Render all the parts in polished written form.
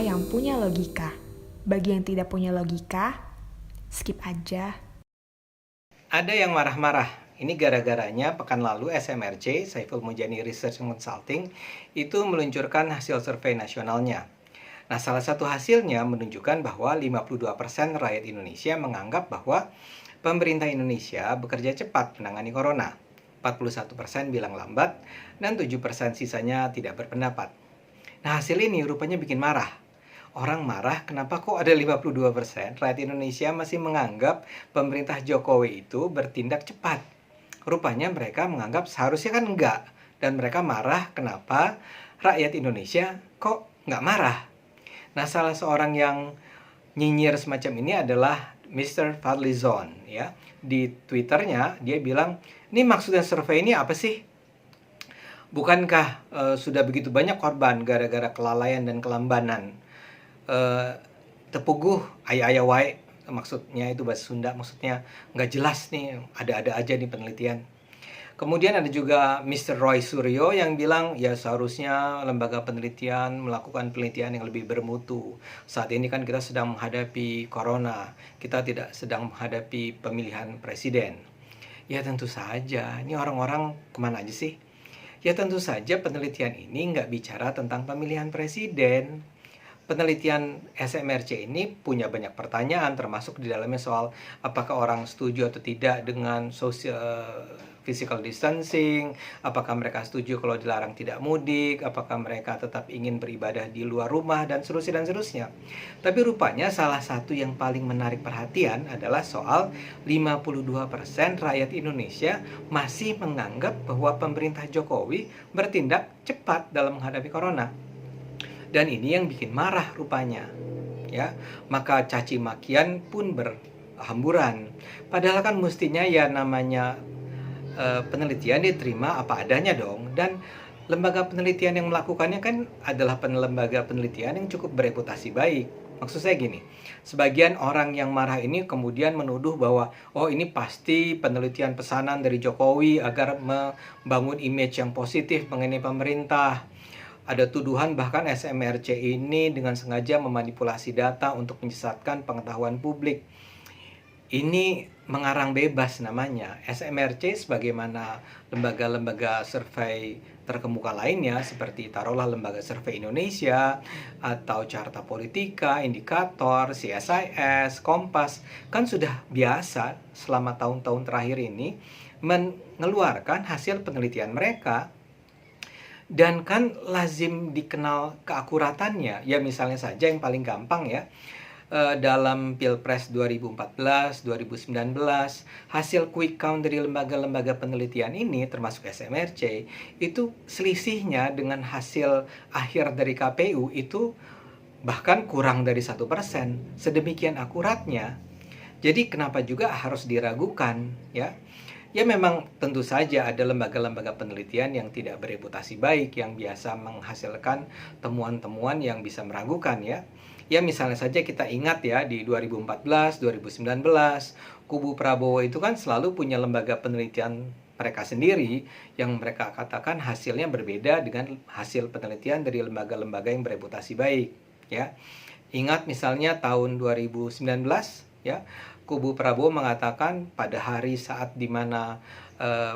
yang punya logika. Bagi yang tidak punya logika, skip aja. Ada yang marah-marah. Ini gara-garanya pekan lalu SMRC, Saiful Mujani Research and Consulting, itu meluncurkan hasil survei nasionalnya. Nah, salah satu hasilnya menunjukkan bahwa 52% rakyat Indonesia menganggap bahwa pemerintah Indonesia bekerja cepat menangani corona. 41% bilang lambat, dan 7% sisanya tidak berpendapat. Nah, hasil ini rupanya bikin marah. Orang marah kenapa kok ada 52% rakyat Indonesia masih menganggap pemerintah Jokowi itu bertindak cepat. Rupanya mereka menganggap seharusnya kan enggak. Dan mereka marah kenapa rakyat Indonesia kok nggak marah. Nah, salah seorang yang nyinyir semacam ini adalah Mr. Fadlizon ya. Di Twitternya dia bilang, ini maksudnya survei ini apa sih? Bukankah sudah begitu banyak korban gara-gara kelalaian dan kelambanan? Tepuguh ayah-ayah wae, maksudnya itu bahasa Sunda, maksudnya nggak jelas nih, ada-ada aja nih penelitian. Kemudian ada juga Mr. Roy Suryo yang bilang ya seharusnya lembaga penelitian melakukan penelitian yang lebih bermutu. Saat ini kan kita sedang menghadapi corona, kita tidak sedang menghadapi pemilihan presiden. Ya tentu saja, ini orang-orang kemana aja sih? Ya tentu saja penelitian ini nggak bicara tentang pemilihan presiden. Penelitian SMRC ini punya banyak pertanyaan, termasuk di dalamnya soal apakah orang setuju atau tidak dengan physical distancing, apakah mereka setuju kalau dilarang tidak mudik, apakah mereka tetap ingin beribadah di luar rumah, dan seterusnya dan seterusnya. Tapi rupanya salah satu yang paling menarik perhatian adalah soal 52% rakyat Indonesia masih menganggap bahwa pemerintah Jokowi bertindak cepat dalam menghadapi corona. Dan ini yang bikin marah rupanya, ya. Maka caci makian pun berhamburan. Padahal kan mestinya ya namanya penelitian diterima apa adanya dong. Dan lembaga penelitian yang melakukannya kan adalah lembaga penelitian yang cukup bereputasi baik. Maksud saya gini, sebagian orang yang marah ini kemudian menuduh bahwa oh ini pasti penelitian pesanan dari Jokowi agar membangun image yang positif mengenai pemerintah. Ada tuduhan bahkan SMRC ini dengan sengaja memanipulasi data untuk menyesatkan pengetahuan publik. Ini mengarang bebas namanya. SMRC sebagaimana lembaga-lembaga survei terkemuka lainnya seperti taruhlah Lembaga Survei Indonesia atau Carta Politika, Indikator, CSIS, Kompas kan sudah biasa selama tahun-tahun terakhir ini mengeluarkan hasil penelitian mereka. Dan kan lazim dikenal keakuratannya. Ya misalnya saja yang paling gampang ya, dalam Pilpres 2014, 2019, hasil quick count dari lembaga-lembaga penelitian ini, termasuk SMRC, itu selisihnya dengan hasil akhir dari KPU itu bahkan kurang dari 1%. Sedemikian akuratnya. Jadi kenapa juga harus diragukan ya? Ya memang tentu saja ada lembaga-lembaga penelitian yang tidak bereputasi baik, yang biasa menghasilkan temuan-temuan yang bisa meragukan ya. Ya misalnya saja kita ingat ya di 2014, 2019, kubu Prabowo itu kan selalu punya lembaga penelitian mereka sendiri yang mereka katakan hasilnya berbeda dengan hasil penelitian dari lembaga-lembaga yang bereputasi baik ya. Ingat misalnya tahun 2019 ya, kubu Prabowo mengatakan pada hari saat dimana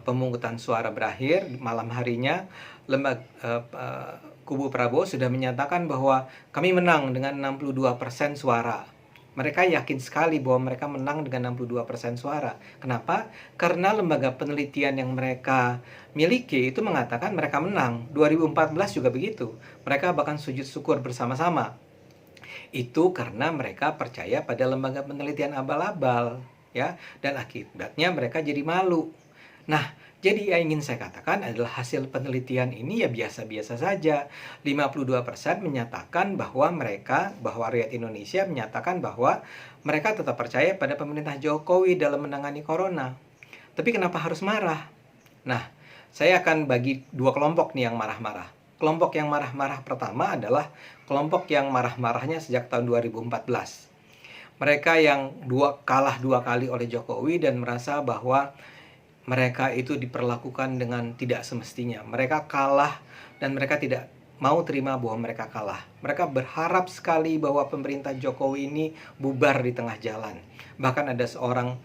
pemungutan suara berakhir, malam harinya kubu Prabowo sudah menyatakan bahwa kami menang dengan 62% suara. Mereka yakin sekali bahwa mereka menang dengan 62% suara. Kenapa? Karena lembaga penelitian yang mereka miliki itu mengatakan mereka menang. 2014 juga begitu. Mereka bahkan sujud syukur bersama-sama. Itu karena mereka percaya pada lembaga penelitian abal-abal ya, dan akibatnya mereka jadi malu. Nah, jadi yang ingin saya katakan adalah hasil penelitian ini ya biasa-biasa saja. 52% menyatakan bahwa rakyat Indonesia menyatakan bahwa mereka tetap percaya pada pemerintah Jokowi dalam menangani corona. Tapi kenapa harus marah? Nah, saya akan bagi dua kelompok nih yang marah-marah. Kelompok yang marah-marah pertama adalah kelompok yang marah-marahnya sejak tahun 2014. Mereka yang kalah dua kali oleh Jokowi dan merasa bahwa mereka itu diperlakukan dengan tidak semestinya. Mereka kalah dan mereka tidak mau terima bahwa mereka kalah. Mereka berharap sekali bahwa pemerintah Jokowi ini bubar di tengah jalan. Bahkan ada seorang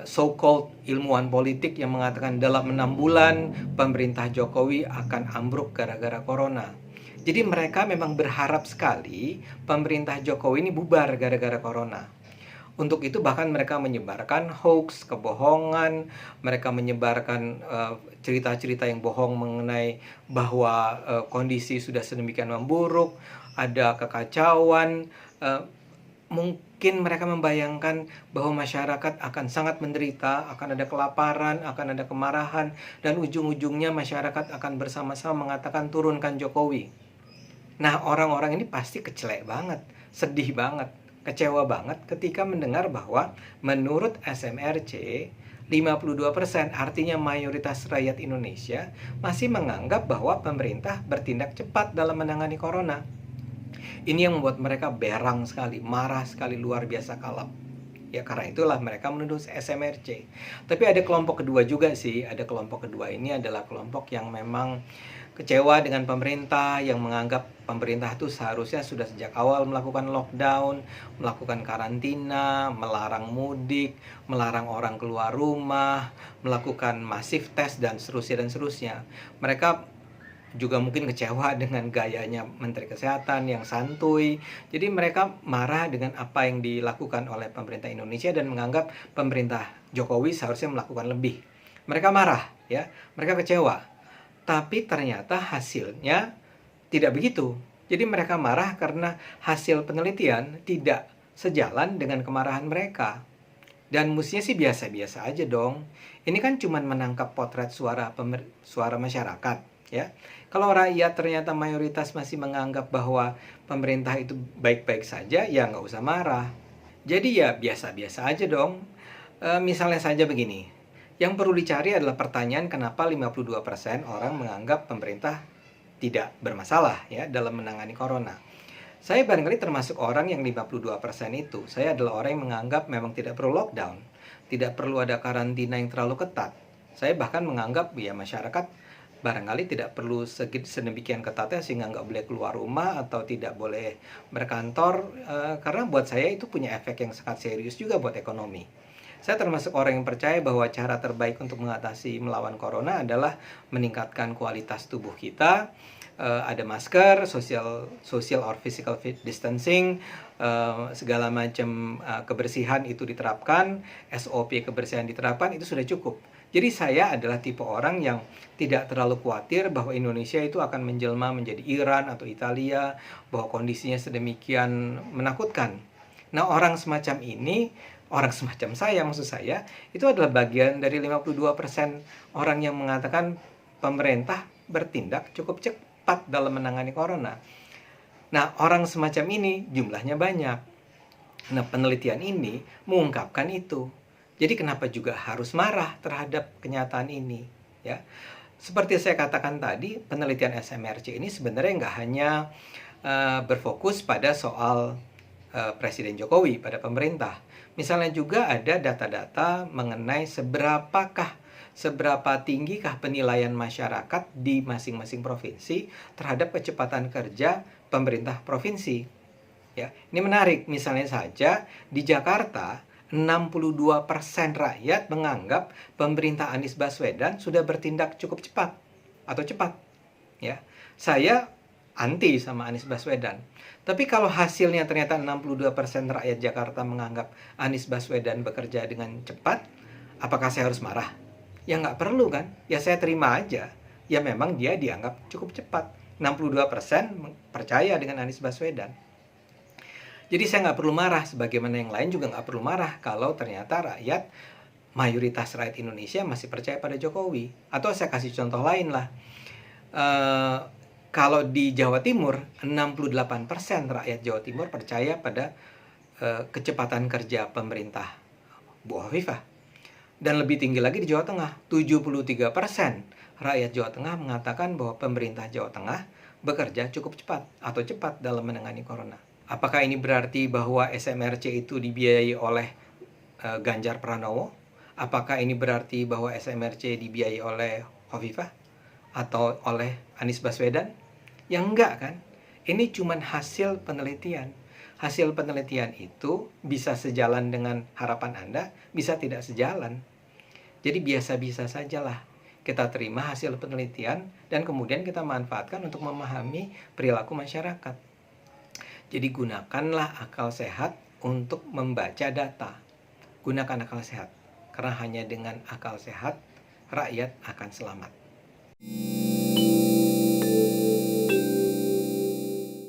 so-called ilmuwan politik yang mengatakan dalam 6 bulan pemerintah Jokowi akan ambruk gara-gara corona. Jadi mereka memang berharap sekali pemerintah Jokowi ini bubar gara-gara corona. Untuk itu bahkan mereka menyebarkan hoax, kebohongan, mereka menyebarkan cerita-cerita yang bohong mengenai bahwa kondisi sudah sedemikian memburuk, ada kekacauan. Mungkin mereka membayangkan bahwa masyarakat akan sangat menderita, akan ada kelaparan, akan ada kemarahan, dan ujung-ujungnya masyarakat akan bersama-sama mengatakan turunkan Jokowi. Nah, orang-orang ini pasti kecelek banget, sedih banget, kecewa banget ketika mendengar bahwa menurut SMRC 52%, artinya mayoritas rakyat Indonesia masih menganggap bahwa pemerintah bertindak cepat dalam menangani corona. Ini yang membuat mereka berang sekali, marah sekali, luar biasa kalap. Ya karena itulah mereka menuduh SMRC. Tapi ada kelompok kedua juga sih. Ada kelompok kedua ini adalah kelompok yang memang kecewa dengan pemerintah, yang menganggap pemerintah itu seharusnya sudah sejak awal melakukan lockdown, melakukan karantina, melarang mudik, melarang orang keluar rumah, melakukan masif tes dan seterusnya. Mereka juga mungkin kecewa dengan gayanya Menteri Kesehatan yang santuy. Jadi mereka marah dengan apa yang dilakukan oleh pemerintah Indonesia dan menganggap pemerintah Jokowi seharusnya melakukan lebih. Mereka marah, ya, mereka kecewa. Tapi ternyata hasilnya tidak begitu. Jadi mereka marah karena hasil penelitian tidak sejalan dengan kemarahan mereka. Dan mestinya sih biasa-biasa aja dong. Ini kan cuma menangkap potret suara masyarakat, ya. Kalau rakyat ternyata mayoritas masih menganggap bahwa pemerintah itu baik-baik saja, ya nggak usah marah. Jadi ya biasa-biasa aja dong. Misalnya saja begini, yang perlu dicari adalah pertanyaan kenapa 52% orang menganggap pemerintah tidak bermasalah ya dalam menangani corona. Saya barangkali termasuk orang yang 52% itu. Saya adalah orang yang menganggap memang tidak perlu lockdown, tidak perlu ada karantina yang terlalu ketat. Saya bahkan menganggap ya masyarakat barangkali tidak perlu sedemikian ketatnya sehingga nggak boleh keluar rumah atau tidak boleh berkantor, karena buat saya itu punya efek yang sangat serius juga buat ekonomi. Saya termasuk orang yang percaya bahwa cara terbaik untuk mengatasi melawan corona adalah meningkatkan kualitas tubuh kita. Ada masker, social or physical distancing, segala macam kebersihan itu diterapkan, SOP kebersihan diterapkan, itu sudah cukup. Jadi saya adalah tipe orang yang tidak terlalu khawatir bahwa Indonesia itu akan menjelma menjadi Iran atau Italia, bahwa kondisinya sedemikian menakutkan. Nah, orang semacam ini, orang semacam saya maksud saya, itu adalah bagian dari 52% orang yang mengatakan pemerintah bertindak cukup cepat dalam menangani corona. Nah, orang semacam ini jumlahnya banyak. Nah, penelitian ini mengungkapkan itu. Jadi kenapa juga harus marah terhadap kenyataan ini, ya? Seperti saya katakan tadi, penelitian SMRC ini sebenarnya nggak hanya berfokus pada soal Presiden Jokowi, pada pemerintah. Misalnya juga ada data-data mengenai seberapa tinggikah penilaian masyarakat di masing-masing provinsi terhadap kecepatan kerja pemerintah provinsi. Ya, ini menarik. Misalnya saja di Jakarta 62% rakyat menganggap pemerintah Anies Baswedan sudah bertindak cukup cepat atau cepat. Ya, saya anti sama Anies Baswedan. Tapi kalau hasilnya ternyata 62% rakyat Jakarta menganggap Anies Baswedan bekerja dengan cepat, apakah saya harus marah? Ya nggak perlu kan? Ya saya terima aja. Ya memang dia dianggap cukup cepat. 62% percaya dengan Anies Baswedan. Jadi saya nggak perlu marah, sebagaimana yang lain juga nggak perlu marah kalau ternyata mayoritas rakyat Indonesia masih percaya pada Jokowi. Atau saya kasih contoh lain lah. Kalau di Jawa Timur, 68% rakyat Jawa Timur percaya pada kecepatan kerja pemerintah Bu Hovifah. Dan lebih tinggi lagi di Jawa Tengah, 73% rakyat Jawa Tengah mengatakan bahwa pemerintah Jawa Tengah bekerja cukup cepat atau cepat dalam menangani corona. Apakah ini berarti bahwa SMRC itu dibiayai oleh Ganjar Pranowo? Apakah ini berarti bahwa SMRC dibiayai oleh Hovifah atau oleh Anies Baswedan? Ya enggak kan? Ini cuman hasil penelitian. Hasil penelitian itu bisa sejalan dengan harapan Anda, bisa tidak sejalan. Jadi biasa-biasa sajalah kita terima hasil penelitian dan kemudian kita manfaatkan untuk memahami perilaku masyarakat. Jadi gunakanlah akal sehat untuk membaca data. Gunakan akal sehat, karena hanya dengan akal sehat rakyat akan selamat.